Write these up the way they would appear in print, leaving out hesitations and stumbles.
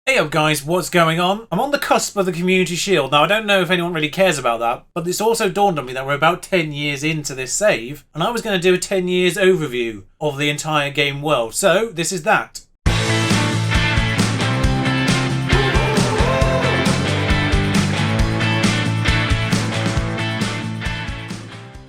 Hey up guys, what's going on? I'm on the cusp of the Community Shield. Now I don't know if anyone really cares about that, but it's also dawned on me that we're about 10 years into this save, and I was going to do a 10 years overview of the entire game world, so this is that.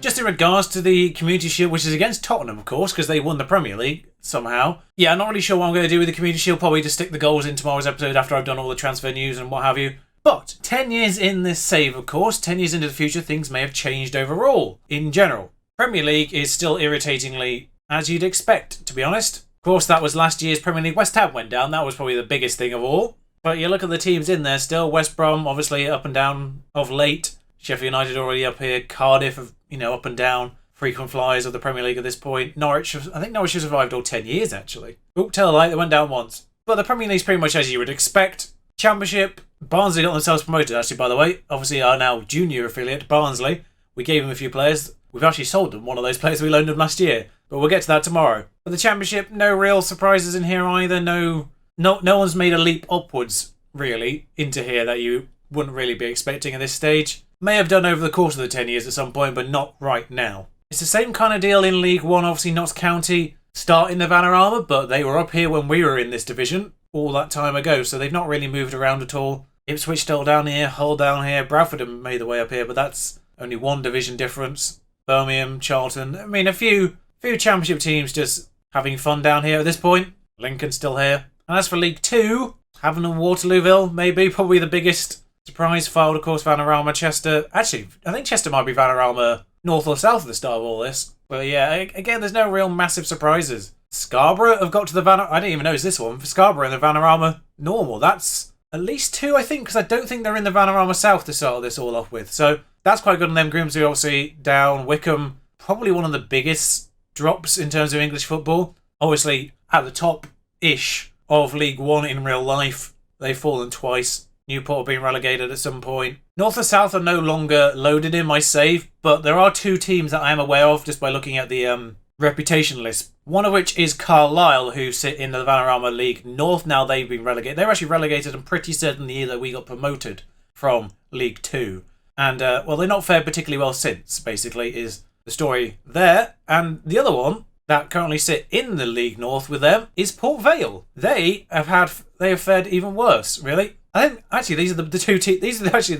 Just in regards to the Community Shield, which is against Tottenham, of course, because they won the Premier League somehow. Yeah, I'm not really sure what I'm going to do with the Community Shield. Probably just stick the goals in tomorrow's episode after I've done all the transfer news and what have you. But 10 years in this save, of course, 10 years into the future, things may have changed overall, in general. Premier League is still irritatingly as you'd expect, to be honest. Of course, that was last year's Premier League. West Ham went down. That was probably the biggest thing of all. But you look at the teams in there still. West Brom, obviously, up and down of late. Sheffield United already up here. Cardiff, up and down. Frequent flyers of the Premier League at this point. Norwich, I think Norwich has survived all 10 years, actually. Oh, tell a lie, they went down once. But the Premier League's pretty much as you would expect. Championship, Barnsley got themselves promoted, actually, by the way. Obviously, our now junior affiliate, Barnsley. We gave them a few players. We've actually sold them one of those players we loaned them last year. But we'll get to that tomorrow. But the Championship, no real surprises in here either. No one's made a leap upwards, really, into here that you wouldn't really be expecting at this stage. May have done over the course of the 10 years at some point, but not right now. It's the same kind of deal in League One. Obviously, Notts County start in the Vanarama, but they were up here when we were in this division all that time ago, so they've not really moved around at all. Ipswich still down here, Hull down here, Bradford have made their way up here, but that's only one division difference. Birmingham, Charlton, a few Championship teams just having fun down here at this point. Lincoln still here. And as for League 2, Havant and Waterlooville, maybe, probably the biggest surprise filed, of course, Vanarama, Chester. Actually, I think Chester might be Vanarama north or south at the start of all this. But yeah, again, there's no real massive surprises. Scarborough have got to the Vanarama. I didn't even notice this one. Scarborough and the Vanarama normal. That's at least two, I think, because I don't think they're in the Vanarama South to start this all off with. So that's quite good on them. Grimsby obviously down. Wickham, probably one of the biggest drops in terms of English football. Obviously at the top-ish of League One in real life. They've fallen twice. Newport being relegated at some point. North and South are no longer loaded in my save, but there are two teams that I am aware of just by looking at the reputation list. One of which is Carlisle, who sit in the Vanarama League North. Now they've been relegated. They were actually relegated, I'm pretty certain, the year that we got promoted from League 2. And, they've not fared particularly well since, basically, is the story there. And the other one that currently sit in the League North with them is Port Vale. They have fared even worse, really. I think actually these are the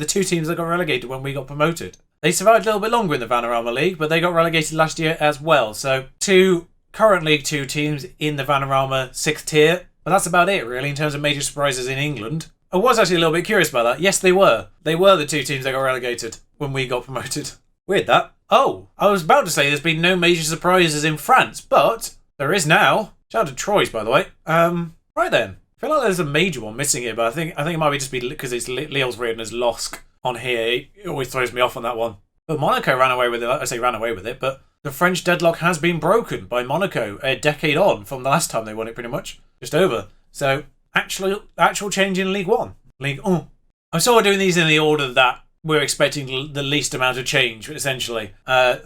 two teams that got relegated when we got promoted. They survived a little bit longer in the Vanarama League, but they got relegated last year as well. So two current League 2 teams in the Vanarama 6th tier. But that's about it really in terms of major surprises in England. I was actually a little bit curious about that. Yes, they were. They were the two teams that got relegated when we got promoted. Weird that. Oh, I was about to say there's been no major surprises in France, but there is now. Shout out to Troyes, by the way. Right then. I feel like there's a major one missing here, but I think it might be just because it's Lille's written as LOSC on here. It always throws me off on that one. But Monaco ran away with it. I say ran away with it, but the French deadlock has been broken by Monaco a decade on from the last time they won it, pretty much. Just over. So, actual change in League 1. League 1. I'm sort of doing these in the order that we're expecting the least amount of change, essentially.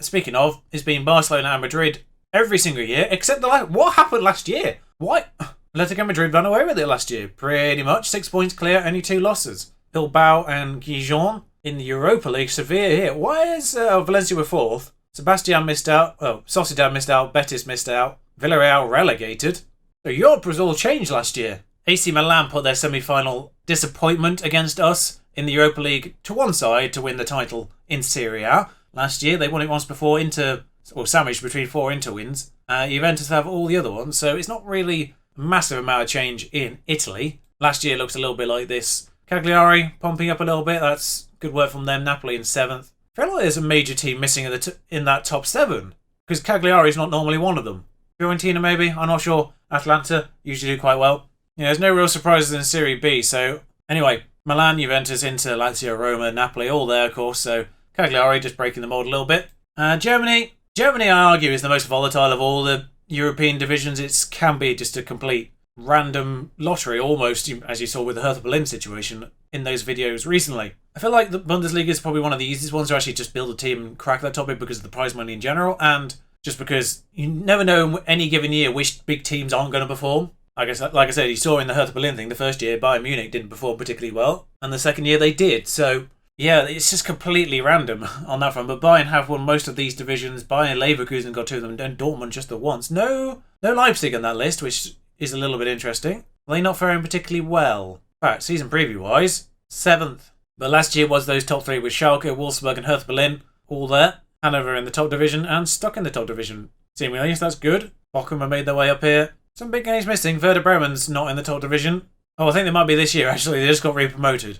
Speaking of, it's been Barcelona and Madrid every single year, except what happened last year? What? Atletico Madrid ran away with it last year, pretty much. 6 points clear, only 2 losses. Bilbao and Gijon in the Europa League, Sevilla here. Why is Valencia were 4th? Sebastian missed out. Oh, Sociedad missed out. Betis missed out. Villarreal relegated. So Europe was all changed last year. AC Milan put their semi-final disappointment against us in the Europa League to one side to win the title in Serie A. Last year, they won it once before, sandwiched between 4 Inter wins. Juventus have all the other ones, so it's not really massive amount of change in Italy. Last year looks a little bit like this. Cagliari pumping up a little bit. That's good work from them. Napoli in 7th. I feel like there's a major team missing in that top 7 because Cagliari is not normally one of them. Fiorentina maybe. I'm not sure. Atalanta usually do quite well. Yeah, there's no real surprises in Serie B. So anyway, Milan, Juventus, Inter, Lazio, Roma, Napoli, all there of course. So Cagliari just breaking the mold a little bit. Germany I argue is the most volatile of all the European divisions. It can be just a complete random lottery almost, as you saw with the Hertha Berlin situation in those videos recently. I feel like the Bundesliga is probably one of the easiest ones to actually just build a team and crack that topic because of the prize money in general, and just because you never know any given year which big teams aren't going to perform. Like I said, you saw in the Hertha Berlin thing, the first year Bayern Munich didn't perform particularly well, and the second year they did. So yeah, it's just completely random on that front. But Bayern have won most of these divisions. Bayern Leverkusen got 2 of them, and Dortmund just the once. No Leipzig on that list, which is a little bit interesting. Are they not faring particularly well? Right, season preview wise, 7th. But last year was those top 3 with Schalke, Wolfsburg, and Hertha Berlin all there. Hanover in the top division and stuck in the top division. Seemingly, so that's good. Bochum have made their way up here. Some big games missing. Werder Bremen's not in the top division. Oh, I think they might be this year, actually. They just got re-promoted.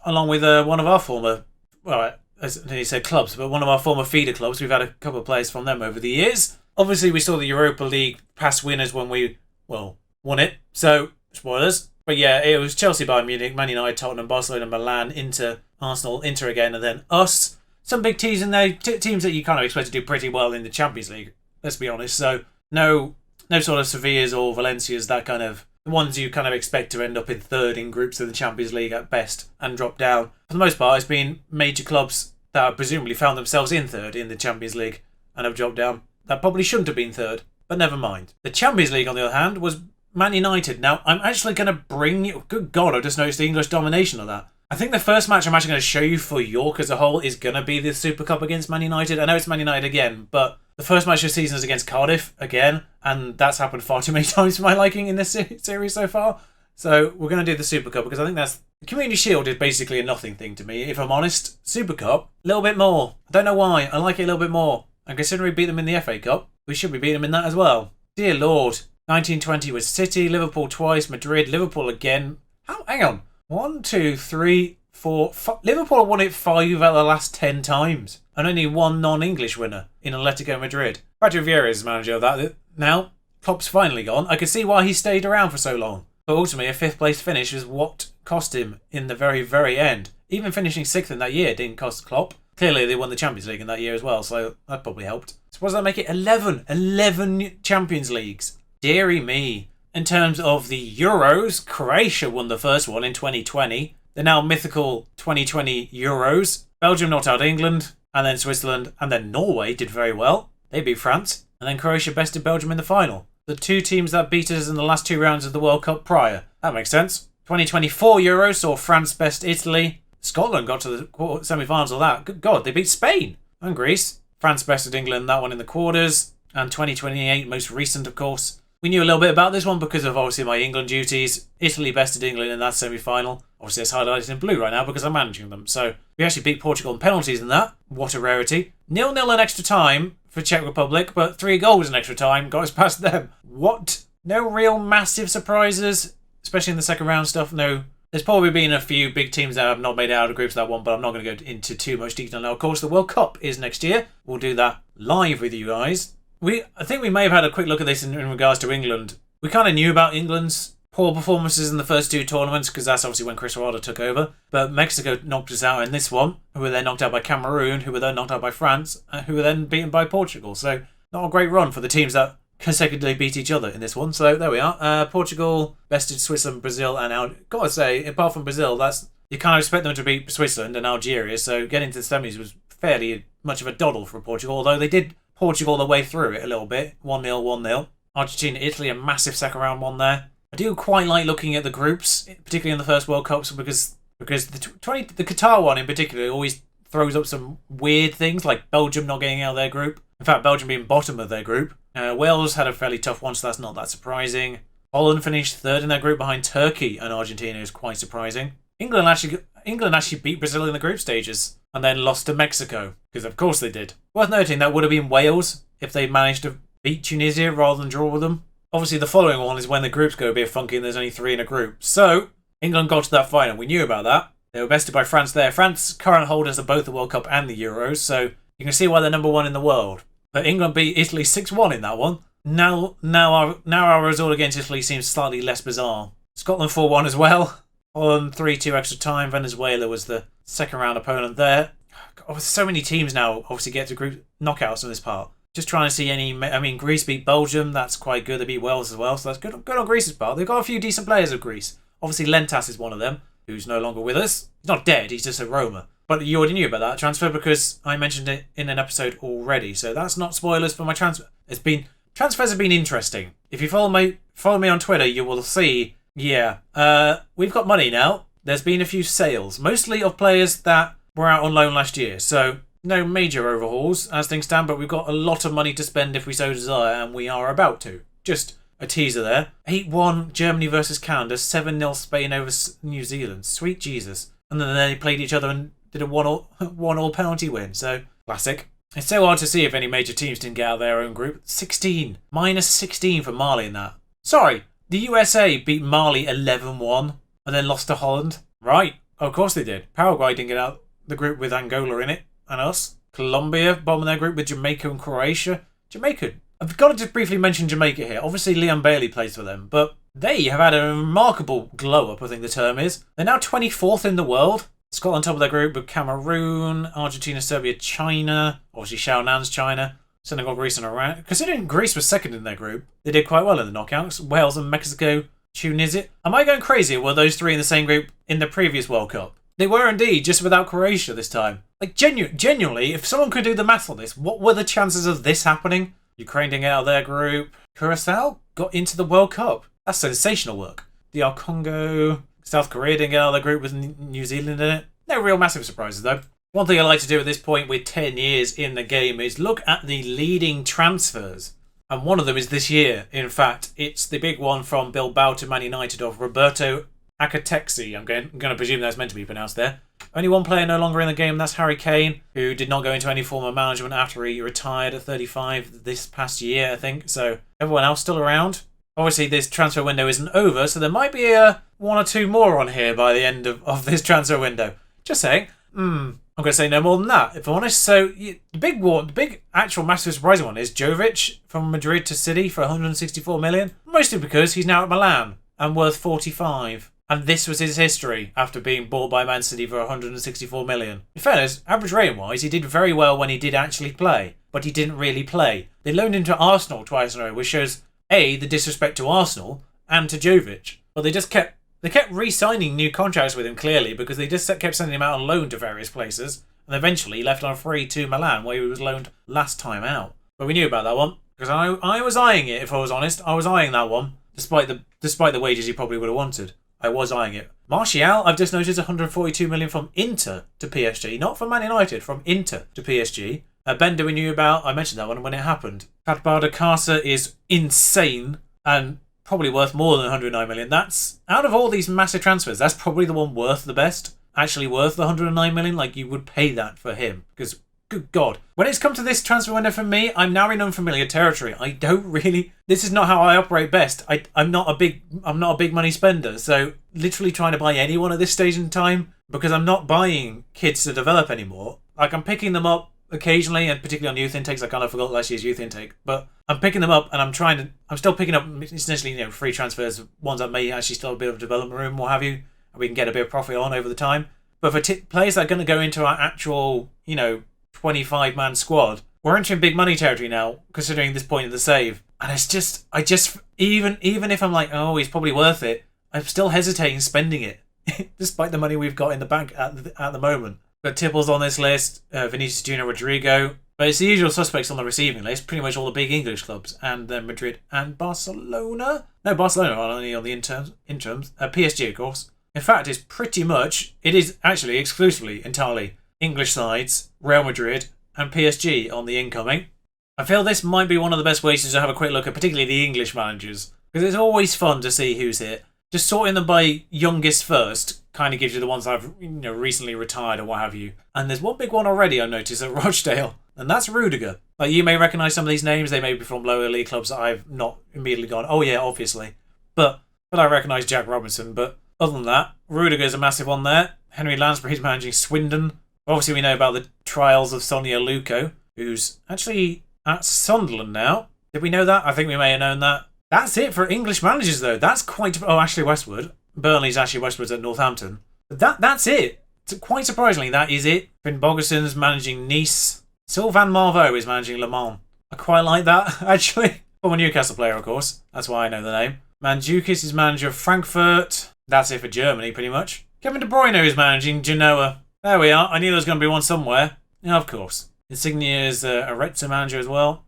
Along with one of our former, well, as he said clubs, but one of our former feeder clubs. We've had a couple of players from them over the years. Obviously, we saw the Europa League past winners when we, won it. So, spoilers. But yeah, it was Chelsea, Bayern Munich, Man United, Tottenham, Barcelona, Milan, Inter, Arsenal, Inter again, and then us. Some big teams in there, teams that you kind of expect to do pretty well in the Champions League, let's be honest. So, no sort of Sevillas or Valencias, that kind of, the ones you kind of expect to end up in third in groups of the Champions League at best and drop down. For the most part, it's been major clubs that have presumably found themselves in third in the Champions League and have dropped down. That probably shouldn't have been third, but never mind. The Champions League, on the other hand, was Man United. Now, I'm actually going to bring you... Good God, I just noticed the English domination of that. I think the first match I'm actually going to show you for York as a whole is going to be the Super Cup against Man United. I know it's Man United again, but the first match of the season is against Cardiff again, and that's happened far too many times for my liking in this series so far. So we're going to do the Super Cup because I think that's... The Community Shield is basically a nothing thing to me, if I'm honest. Super Cup, a little bit more. I don't know why. I like it a little bit more. And considering we beat them in the FA Cup, we should be beating them in that as well. Dear Lord. 1920 was City, Liverpool twice, Madrid, Liverpool again. Hang on. 1, 2, 3, 4, 5. Liverpool have won it 5 out of the last 10 times. And only one non-English winner in Atletico Madrid. Patrick Vieira is the manager of that now. Klopp's finally gone. I can see why he stayed around for so long. But ultimately, a 5th place finish is what cost him in the very, very end. Even finishing 6th in that year didn't cost Klopp. Clearly, they won the Champions League in that year as well, so that probably helped. Suppose that make it 11. 11 Champions Leagues. Deary me. In terms of the Euros, Croatia won the first one in 2020. The now mythical 2020 Euros. Belgium knocked out England, and then Switzerland, and then Norway did very well. They beat France, and then Croatia bested Belgium in the final. The 2 teams that beat us in the last 2 rounds of the World Cup prior. That makes sense. 2024 Euros saw France best Italy. Scotland got to the semi-finals of that. Good God, they beat Spain and Greece. France bested England, that one in the quarters. And 2028, most recent, of course. We knew a little bit about this one because of, obviously, my England duties. Italy bested England in that semi-final. Obviously, it's highlighted in blue right now because I'm managing them. So, we actually beat Portugal in penalties in that. What a rarity. 0-0 in extra time for Czech Republic, but 3 goals in extra time got us past them. What? No real massive surprises, especially in the second round stuff. No. There's probably been a few big teams that have not made it out of groups that one, but I'm not going to go into too much detail now. Of course, the World Cup is next year. We'll do that live with you guys. I think we may have had a quick look at this in regards to England. We kind of knew about England's poor performances in the first 2 tournaments because that's obviously when Chris Wilder took over. But Mexico knocked us out in this one, who were then knocked out by Cameroon, who were then knocked out by France, and who were then beaten by Portugal. So not a great run for the teams that consecutively beat each other in this one. So there we are. Portugal bested Switzerland, Brazil, and gotta say, apart from Brazil, you can't expect them to beat Switzerland and Algeria. So getting to the semis was fairly much of a doddle for Portugal, although they did Portugal the way through it a little bit. 1-0, 1-0. Argentina, Italy, a massive second round one there. I do quite like looking at the groups, particularly in the first World Cups, because the Qatar one in particular always throws up some weird things, like Belgium not getting out of their group. In fact, Belgium being bottom of their group. Wales had a fairly tough one, so that's not that surprising. Holland finished 3rd in their group behind Turkey, and Argentina is quite surprising. England actually beat Brazil in the group stages and then lost to Mexico, because of course they did. Worth noting, that would have been Wales if they managed to beat Tunisia rather than draw with them. Obviously, the following one is when the groups go a bit funky and there's only 3 in a group. So, England got to that final. We knew about that. They were bested by France there. France, current holders of both the World Cup and the Euros, so you can see why they're number 1 in the world. But England beat Italy 6-1 in that one. Now our result against Italy seems slightly less bizarre. Scotland 4-1 as well. Holland 3-2 extra time. Venezuela was the second round opponent there. God, so many teams now obviously get to group knockouts in this part. Just trying to see Greece beat Belgium. That's quite good. They beat Wales as well, so that's good on Greece's part. They've got a few decent players of Greece. Obviously, Lentas is one of them, who's no longer with us. He's not dead, he's just a Roma. But you already knew about that transfer because I mentioned it in an episode already. So that's not spoilers for my transfer. Transfers have been interesting. If you follow me on Twitter, you will see, yeah, we've got money now. There's been a few sales, mostly of players that were out on loan last year. So no major overhauls as things stand, but we've got a lot of money to spend if we so desire, and we are about to. Just a teaser there. 8-1 Germany versus Canada, 7-0 Spain over New Zealand. Sweet Jesus. And then they played each other and did a 1-1 penalty win. So, classic. It's so hard to see if any major teams didn't get out of their own group. 16. Minus 16 for Mali in that. Sorry, the USA beat Mali 11-1 and then lost to Holland. Right. Oh, of course they did. Paraguay didn't get out the group with Angola in it. And us. Colombia bombing their group with Jamaica and Croatia. Jamaica. I've got to just briefly mention Jamaica here. Obviously, Leon Bailey plays for them, but they have had a remarkable glow-up, I think the term is. They're now 24th in the world. Scotland top of their group with Cameroon, Argentina, Serbia, China. Obviously, Shaonan's China. Senegal, Greece, and Iran. Considering Greece was second in their group, they did quite well in the knockouts. Wales and Mexico, Tunisia. Am I going crazy, or were those three in the same group in the previous World Cup? They were indeed, just without Croatia this time. Like, genuinely, if someone could do the math on this, what were the chances of this happening? Ukraine didn't get out of their group. Curacao got into the World Cup. That's sensational work. DR Congo, South Korea didn't get out of their group with New Zealand in it. No real massive surprises though. One thing I like to do at this point with 10 years in the game is look at the leading transfers. And one of them is this year. In fact, it's the big one from Bilbao to Man United of Roberto Akatexi. I'm going to presume that's meant to be pronounced there. Only one player no longer in the game, that's Harry Kane, who did not go into any form of management after he retired at 35 this past year, I think. So everyone else still around. Obviously, this transfer window isn't over, so there might be one or two more on here by the end of this transfer window. Just saying. I'm going to say no more than that, if I'm honest. So the big actual massive surprising one is Jovic from Madrid to City for 164 million. Mostly because he's now at Milan and worth 45. And this was his history after being bought by Man City for 164 million. In fairness, average rating-wise, he did very well when he did actually play, but he didn't really play. They loaned him to Arsenal twice in a row, which shows A, the disrespect to Arsenal and to Jovic. But they kept re-signing new contracts with him clearly because they just kept sending him out on loan to various places, and eventually he left on free to Milan where he was loaned last time out. But we knew about that one because I was eyeing it. If I was honest, I was eyeing that one despite the wages he probably would have wanted. I was eyeing it. Martial, I've just noticed 142 million from Inter to PSG. Not from Man United, from Inter to PSG. Bender we knew about. I mentioned that one when it happened. Fatbada Casa is insane and probably worth more than 109 million. That's, out of all these massive transfers, that's probably the one worth the best. Actually worth the 109 million. Like, you would pay that for him. Because, good God. When it's come to this transfer window for me, I'm now in unfamiliar territory. I don't really... This is not how I operate best. I'm not a big money spender. So, literally trying to buy anyone at this stage in time, because I'm not buying kids to develop anymore. Like, I'm picking them up occasionally, and particularly on youth intakes. I kind of forgot last year's youth intake. But I'm picking them up, and I'm still picking up, essentially, free transfers, ones that may actually still have a bit of development room, what have you, and we can get a bit of profit on over the time. But for players that are going to go into our actual, 25-man squad, we're entering big money territory now, considering this point of the save. And it's just, even if I'm like, oh, he's probably worth it, I'm still hesitating spending it, despite the money we've got in the bank at the moment. But Tipple's on this list, Vinicius Junior, Rodrigo, but it's the usual suspects on the receiving list, pretty much all the big English clubs, and then Madrid and Barcelona. No, Barcelona are only on the interims. PSG, of course. In fact, it is actually exclusively, entirely, English sides, Real Madrid, and PSG on the incoming. I feel this might be one of the best ways to have a quick look at particularly the English managers, because it's always fun to see who's here. Just sorting them by youngest first kind of gives you the ones that have recently retired or what have you. And there's one big one already I noticed at Rochdale, and that's Rudiger. Like, you may recognise some of these names, they may be from lower league clubs that I've not immediately gone, oh yeah, obviously. But I recognise Jack Robinson. But other than that, Rudiger's a massive one there. Henry Lansbury's managing Swindon. Obviously, we know about the trials of Sonia Luco, who's actually at Sunderland now. Did we know that? I think we may have known that. That's it for English managers, though. That's quite... Oh, Ashley Westwood. Burnley's Ashley Westwood's at Northampton. That's it. Quite surprisingly, that is it. Finn Bogerson's managing Nice. Sylvain Marveau is managing Le Mans. I quite like that, actually. Former Newcastle player, of course. That's why I know the name. Mandzukic is manager of Frankfurt. That's it for Germany, pretty much. Kevin De Bruyne is managing Genoa. There we are. I knew there was going to be one somewhere. Yeah, of course. Insigne is a Arezzo manager as well.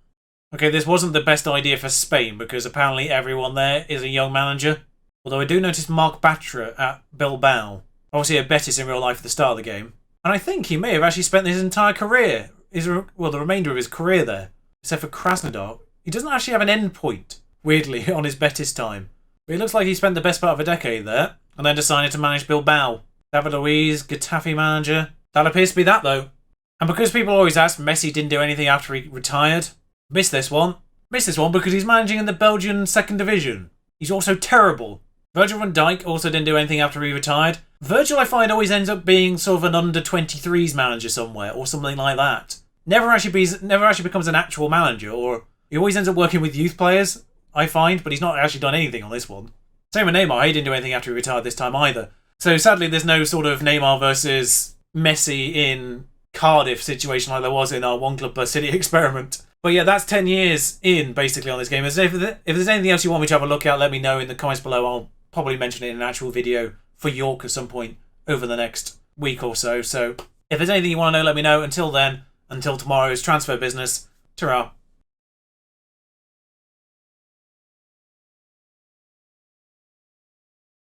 Okay, this wasn't the best idea for Spain because apparently everyone there is a young manager. Although I do notice Marc Bartra at Bilbao. Obviously a Betis in real life at the start of the game. And I think he may have actually spent his entire career, the remainder of his career there. Except for Krasnodar. He doesn't actually have an end point, weirdly, on his Betis time. But it looks like he spent the best part of a decade there, and then decided to manage Bilbao. David Luiz, Getafe manager. That appears to be that, though. And because people always ask Messi didn't do anything after he retired, missed this one. Missed this one because he's managing in the Belgian second division. He's also terrible. Virgil van Dijk also didn't do anything after he retired. Virgil, I find, always ends up being sort of an under-23s manager somewhere, or something like that. Never actually becomes an actual manager, or he always ends up working with youth players, I find, but he's not actually done anything on this one. Same with Neymar, he didn't do anything after he retired this time either. So sadly, there's no sort of Neymar versus Messi in Cardiff situation like there was in our one club per city experiment. But yeah, that's 10 years in, basically, on this game. If there's anything else you want me to have a look at, let me know in the comments below. I'll probably mention it in an actual video for York at some point over the next week or so. So if there's anything you want to know, let me know. Until then, until tomorrow's transfer business, ta-ra.